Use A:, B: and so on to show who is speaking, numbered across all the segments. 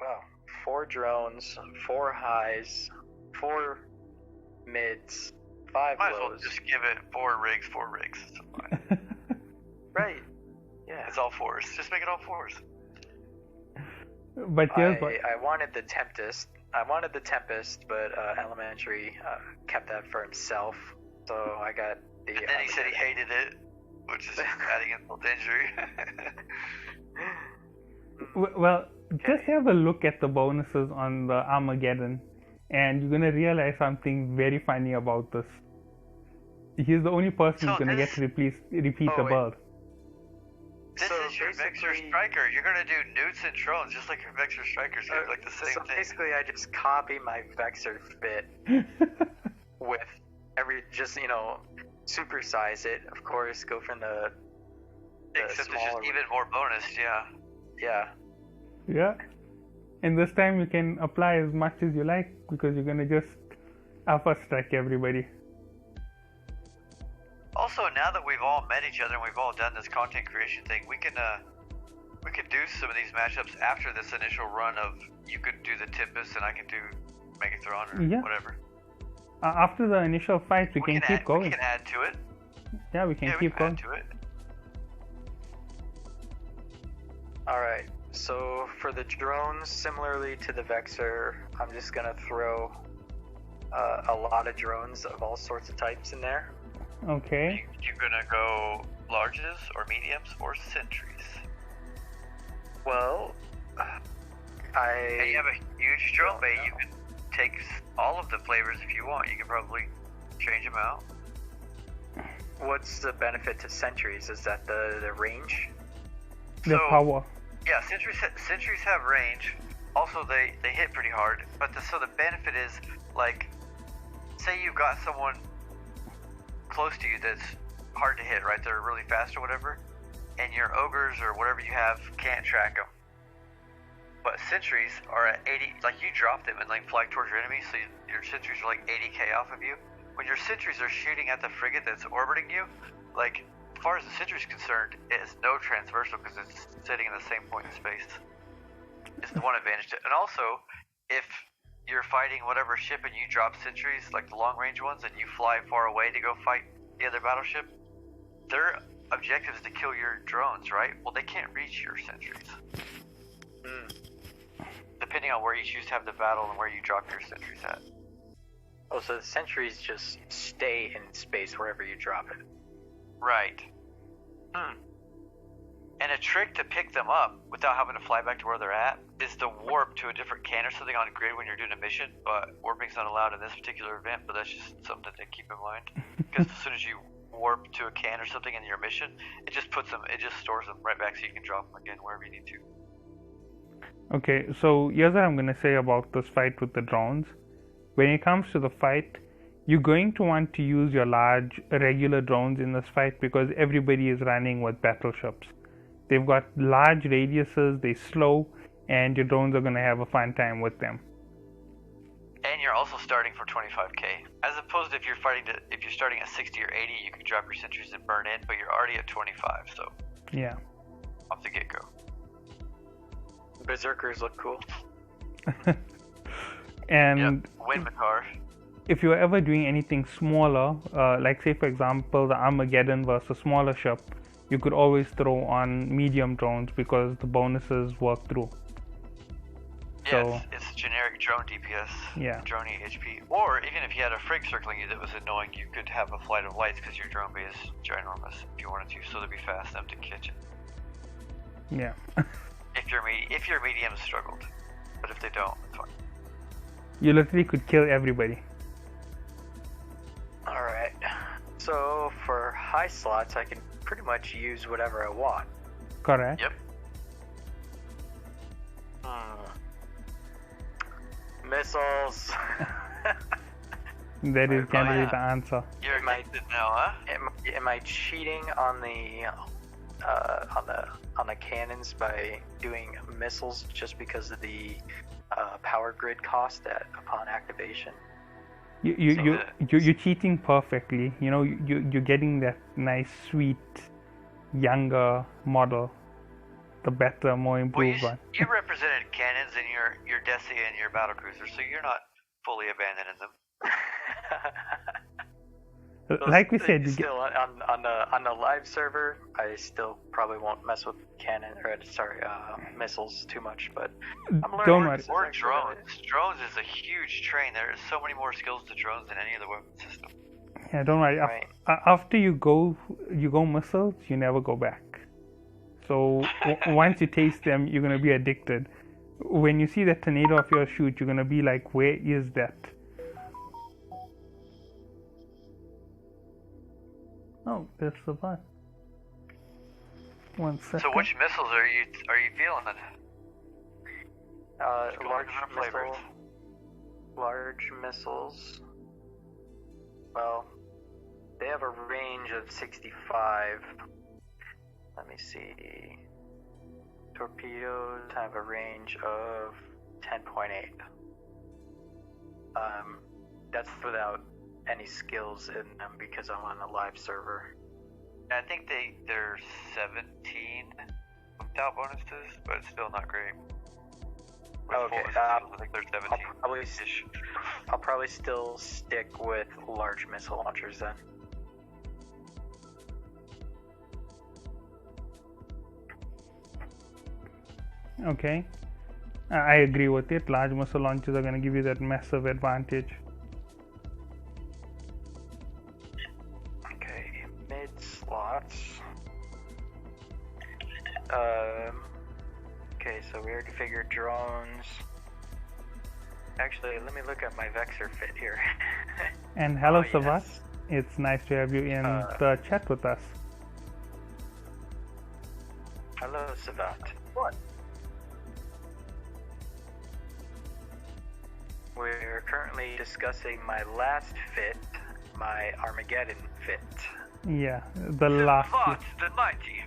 A: Wow. 4 drones, 4 highs, 4 mids, 5
B: Might as well
A: lows.
B: just give it 4 rigs, 4 rigs. It's fine.
A: Right. Yeah.
B: It's all 4s. Just make it all 4s.
C: But here's what.
A: I wanted the Tempest. But Elementary kept that for himself. So I got the.
B: And then he said he hated it, which is adding insult to injury.
C: Well, just have a look at the bonuses on the Armageddon, and you're gonna realize something very funny about this. He's the only person who's gonna get to repeat the build.
B: This is your Vexor Striker. You're gonna do newts and drones just like your Vexor Strikers. Like the same thing.
A: Basically, I just copy my Vexor fit with just supersize it. Of course, go from the
B: except it's just even more bonus. Yeah.
C: Yeah. And this time you can apply as much as you like because you're gonna just alpha strike everybody.
B: Also, now that we've all met each other and we've all done this content creation thing, we can do some of these matchups after this initial run of you could do the Tempest and I can do Megathron or whatever.
C: After the initial fight, we can keep going.
B: We can add to it.
C: Yeah, we can keep going.
B: Add to it.
A: Alright, so for the drones, similarly to the Vexor, I'm just gonna throw a lot of drones of all sorts of types in there.
C: Okay.
B: You're gonna go larges or mediums or sentries?
A: Well,
B: And you have a huge drone bay. You can take all of the flavors if you want. You can probably change them out.
A: What's the benefit to sentries? Is that the range?
C: The power.
B: Yeah, sentries have range. Also, they hit pretty hard. But so the benefit is, like, say you've got someone close to you that's hard to hit, right? They're really fast or whatever, and your ogres or whatever you have can't track them. But sentries are at 80, like you drop them and like fly towards your enemy, so your sentries are like 80k off of you. When your sentries are shooting at the frigate that's orbiting you, like, as far as the sentry is concerned, it is no transversal because it's sitting in the same point in space. It's the one advantage to it. And also, if you're fighting whatever ship and you drop sentries, like the long range ones, and you fly far away to go fight the other battleship, their objective is to kill your drones, right? Well, they can't reach your sentries. Depending on where you choose to have the battle and where you drop your sentries at.
A: Oh, so the sentries just stay in space wherever you drop it.
B: Right. And a trick to pick them up without having to fly back to where they're at is to warp to a different can or something on grid when you're doing a mission, but warping's not allowed in this particular event, but that's just something to keep in mind. Because as soon as you warp to a can or something in your mission, it just stores them right back so you can drop them again wherever you need to.
C: Okay, so here's what I'm going to say about this fight with the drones. When it comes to the fight, you're going to want to use your large regular drones in this fight because everybody is running with battleships. They've got large radiuses, they're slow, and your drones are going to have a fun time with them.
B: And you're also starting for 25k. As opposed to if you're starting at 60 or 80, you can drop your sentries and burn in, but you're already at 25, so.
C: Yeah.
B: Off the get-go.
A: Berserkers look cool.
C: And
B: Windmatar.
C: if you're ever doing anything smaller, like say for example the Armageddon versus smaller ship, you could always throw on medium drones because the bonuses work through.
B: Yeah,
C: So
B: it's generic drone DPS,
C: yeah.
B: drone HP. Or even if you had a frig circling you that was annoying, you could have a flight of lights because your drone bay is ginormous if you wanted to, so they'd be fast enough to catch it.
C: Yeah.
B: If your mediums struggled, but if they don't, it's fine.
C: You literally could kill everybody.
A: Alright, so for high slots I can pretty much use whatever I want.
C: Correct.
B: Yep.
A: Missiles.
C: That is generally the answer.
B: You're addicted now, huh?
A: Am I cheating on the cannons by doing missiles just because of the power grid cost upon activation?
C: You're cheating perfectly. You know, you're getting that nice, sweet, younger model. the better, more
B: Well,
C: improved
B: you,
C: one.
B: you represented cannons in your Desi and your battlecruiser, so you're not fully abandoning them.
C: Like we said, you get,
A: still on the live server, I still probably won't mess with cannon or missiles too much, but I'm learning.
C: Don't worry.
B: Or drones. Drones is a huge train. There are so many more skills to drones than any other weapon system.
C: Yeah, don't worry.
A: Right.
C: After you go missiles, you never go back. So once you taste them, you're gonna be addicted. When you see that tornado of yours shoot, you're gonna be like, where is that? Oh, there's the button. 1 second.
B: So which missiles are you feeling?
A: Large missiles. Well, they have a range of 65. Let me see. Torpedoes have a range of 10.8. That's without any skills in them because I'm on a live server.
B: I think they're 17 without bonuses, but it's still not great.
A: Okay,
B: I think they're 17.
A: I'll probably still stick with large missile launchers then.
C: Okay, I agree with it. Large missile launchers are going to give you that massive advantage.
A: Okay, mid slots. Okay, so we already figured drones. Actually, let me look at my Vexor fit here.
C: And hello,
A: Oh,
C: Savat.
A: yes.
C: It's nice to have you in the chat with us.
A: Hello, Savat. What? We're currently discussing my last fit, my Armageddon fit.
C: Yeah, the last.
B: The mighty.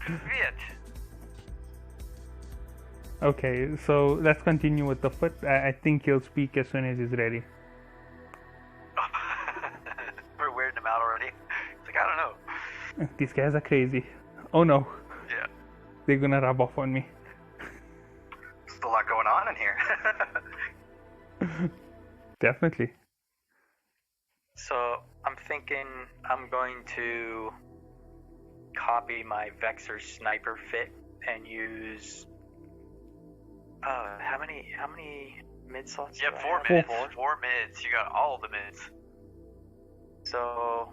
B: Viet.
C: Okay, so let's continue with the foot. I think he'll speak as soon as he's ready.
B: We're weirding him out already. It's like, I don't know.
C: These guys are crazy. Oh no.
B: Yeah.
C: They're gonna rub off on me.
A: There's a lot going on in here.
C: Definitely.
A: So I'm thinking I'm going to copy my Vexor sniper fit and use how many mid slots?
B: You have 4 mids. 4 mids. You got all the mids.
A: So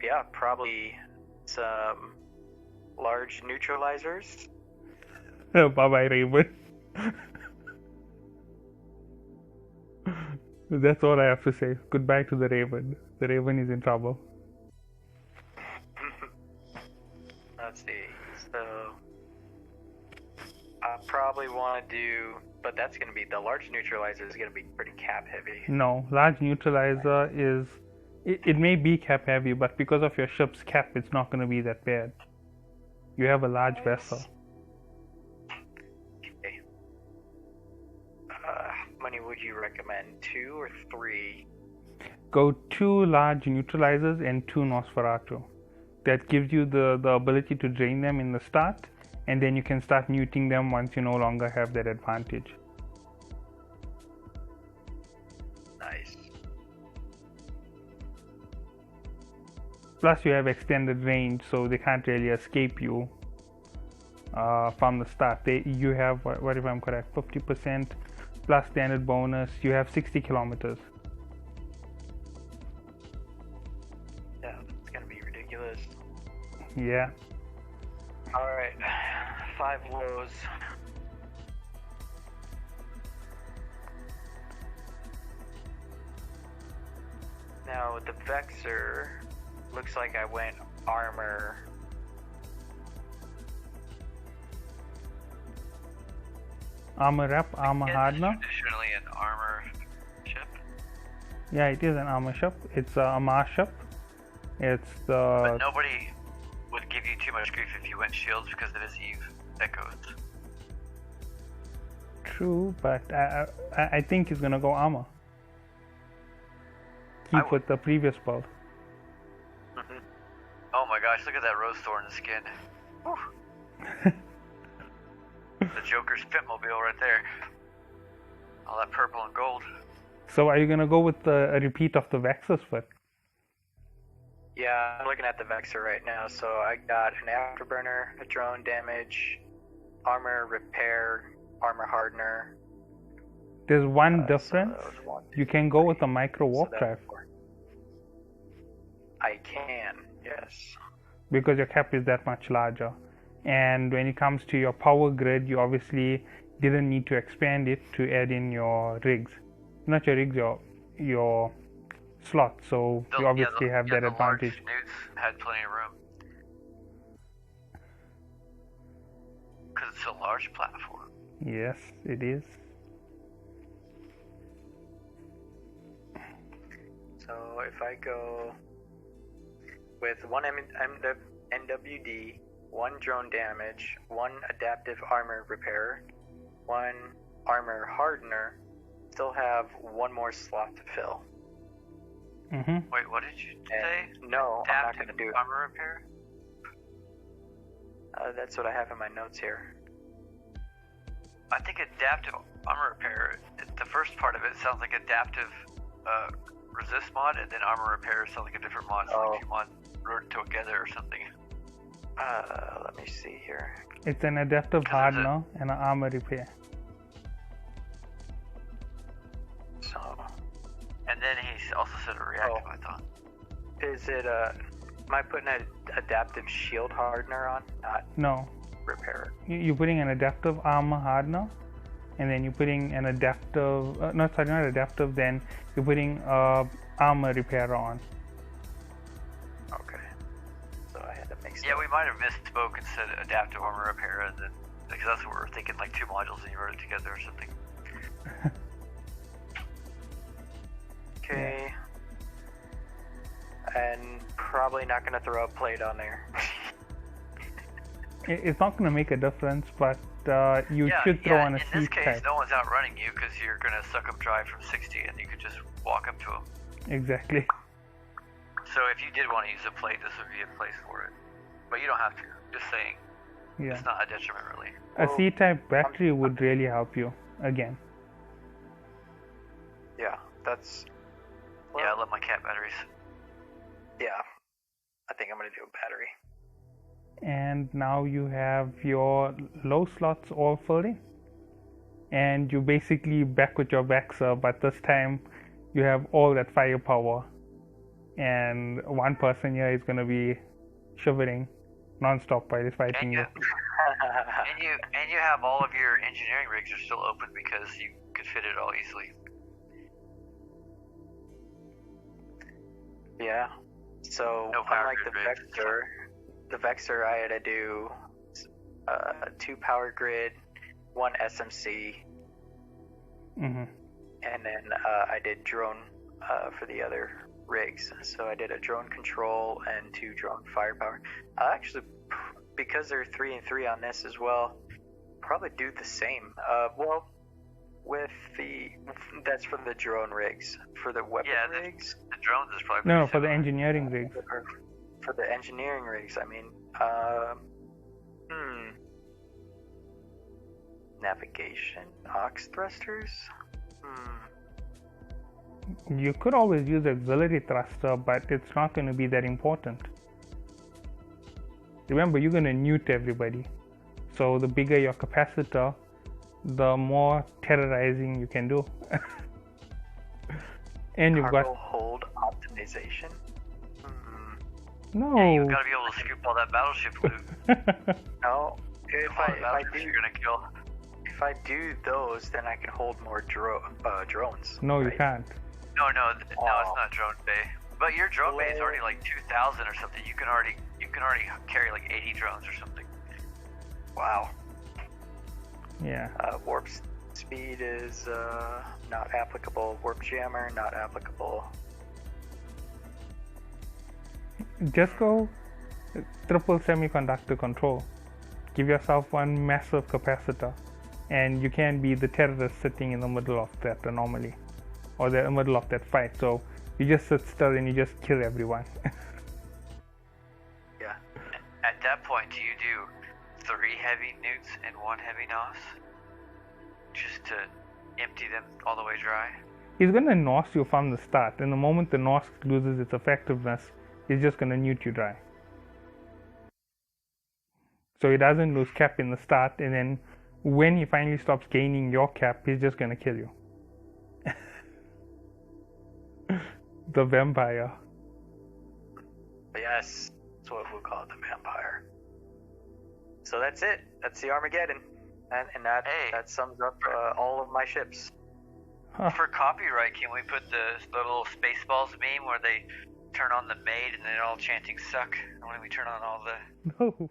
A: yeah, probably some large neutralizers.
C: Oh, bye bye, Raven. That's all I have to say. Goodbye to the Raven. The Raven is in trouble.
A: Let's see. So I probably want to do, but that's going to be, the large neutralizer is going to be pretty cap heavy.
C: No, large neutralizer is, it may be cap heavy, but because of your ship's cap, it's not going to be that bad. You have a large vessel.
A: Okay. How many would you recommend? 2 or 3?
C: Go 2 large neutralizers and 2 Nosferatu. That gives you the ability to drain them in the start, and then you can start muting them once you no longer have that advantage.
A: Nice.
C: Plus you have extended range, so they can't really escape you from the start. You have, what if I'm correct, 50% plus standard bonus. You have 60 kilometers.
A: Yeah, it's going to be ridiculous.
C: Yeah.
A: Alright, 5 lows. Now with the Vexor, looks like I went armor.
C: Armor up, armor hardener.
B: Traditionally an armor ship.
C: Yeah, it is an armor ship. It's a Armar ship. It's the.
B: But nobody would give you too much grief if you went shields because it is Eve Echoes.
C: True, but I think he's gonna go armor. Keep with the previous build.
B: Oh my god, gosh, look at that rose thorn skin. Whew. The Joker's Pitmobile right there. All that purple and gold.
C: So are you gonna go with a repeat of the Vex's foot?
A: Yeah, I'm looking at the Vexer right now. So I got an Afterburner, a drone damage, armor repair, armor hardener.
C: There's one difference.
A: So
C: you can go with a micro warp drive.
A: I can, yes.
C: Because your cap is that much larger. And when it comes to your power grid, you obviously didn't need to expand it to add in your rigs. Not your rigs, your slots. So you obviously have that advantage.
B: The large newts had plenty of room. Because it's a large platform.
C: Yes, it is.
A: So if I go with one NWD, one drone damage, one adaptive armor repair, one armor hardener, still have one more slot to fill.
C: Mm-hmm.
B: Wait, what did you say?
A: No, I'm not going to do it.
B: Armor repair?
A: That's what I have in my notes here.
B: I think adaptive armor repair, the first part of it sounds like adaptive resist mod, and then armor repair sounds like a different mod. So like two mods wrote together or something.
A: Let me see here.
C: It's an adaptive hardener and an armor repair.
A: So.
B: And then he also said a reactive, I thought.
A: Is it am I putting an adaptive shield hardener on?
C: No.
A: Repair.
C: You're putting an adaptive armor hardener, and then you're putting an adaptive, not adaptive, then you're putting armor repair on.
A: Okay. So I had to mix
B: Yeah, we might have misspoke and said adaptive armor repair, and then, because that's what we were thinking, like two modules and you wrote it together or something.
A: Okay. And probably not going to throw a plate on there.
C: It's not going to make a difference, but you should throw on a seat type.
B: In this case, no one's outrunning you because you're going to suck up drive from 60 and you could just walk up to them.
C: Exactly.
B: So if you did want to use a plate, this would be a place for it. But you don't have to. Just saying.
C: Yeah.
B: It's not a detriment, really.
C: A C-type battery would really help you, again.
A: Yeah, that's...
B: Well, yeah, I love my cat batteries.
A: Yeah. I think I'm going to do a battery.
C: And now you have your low slots all filled in. And you basically back with your Vexer, but this time you have all that firepower. And one person here is going to be shivering non-stop while he's fighting you.
B: And you have all of your engineering rigs are still open because you could fit it all easily.
A: Yeah. So unlike the Vexer, I had to do 2 power grid, 1 SMC,
C: mm-hmm.
A: and then I did drone for the other rigs. So I did a drone control and 2 drone firepower. Actually, because they're 3 and 3 on this as well, probably do the same. Well, with that's for the drone rigs. For the weapon rigs,
B: the drones is probably
C: no, for the engineering rigs.
A: For the engineering rigs, I mean, navigation, aux thrusters.
C: You could always use auxiliary thruster, but it's not going to be that important. Remember, you're going to newt everybody. So the bigger your capacitor, the more terrorizing you can do. And you've
A: Cargo hold optimization.
C: No.
B: Yeah, you've got to be able to scoop all that battleship loot.
A: No. If I do,
B: you're gonna kill.
A: If I do those, then I can hold more drones.
C: No,
A: right?
C: you can't.
B: No, it's not drone bay. But your drone bay is already like 2,000 or something. You can already carry like 80 drones or something.
A: Wow.
C: Yeah.
A: Warp speed is not applicable. Warp jammer not applicable.
C: Just go triple semiconductor control. Give yourself one massive capacitor, and you can be the terrorist sitting in the middle of that anomaly, or the middle of that fight. So you just sit still and you just kill everyone.
A: Yeah,
B: heavy newts and 1 heavy nos, just to empty them all the way dry.
C: He's gonna nos you from the start, and the moment the nos loses its effectiveness, he's just gonna newt you dry. So he doesn't lose cap in the start, and then when he finally stops gaining your cap, he's just gonna kill you. The vampire.
A: Yes, that's what we'll call it, the vampire. So that's it. That's the Armageddon, and that sums up all of my ships.
C: Huh.
B: For copyright, can we put the little Spaceballs meme where they turn on the maid and they're all chanting "suck" when we turn on all the...
C: No.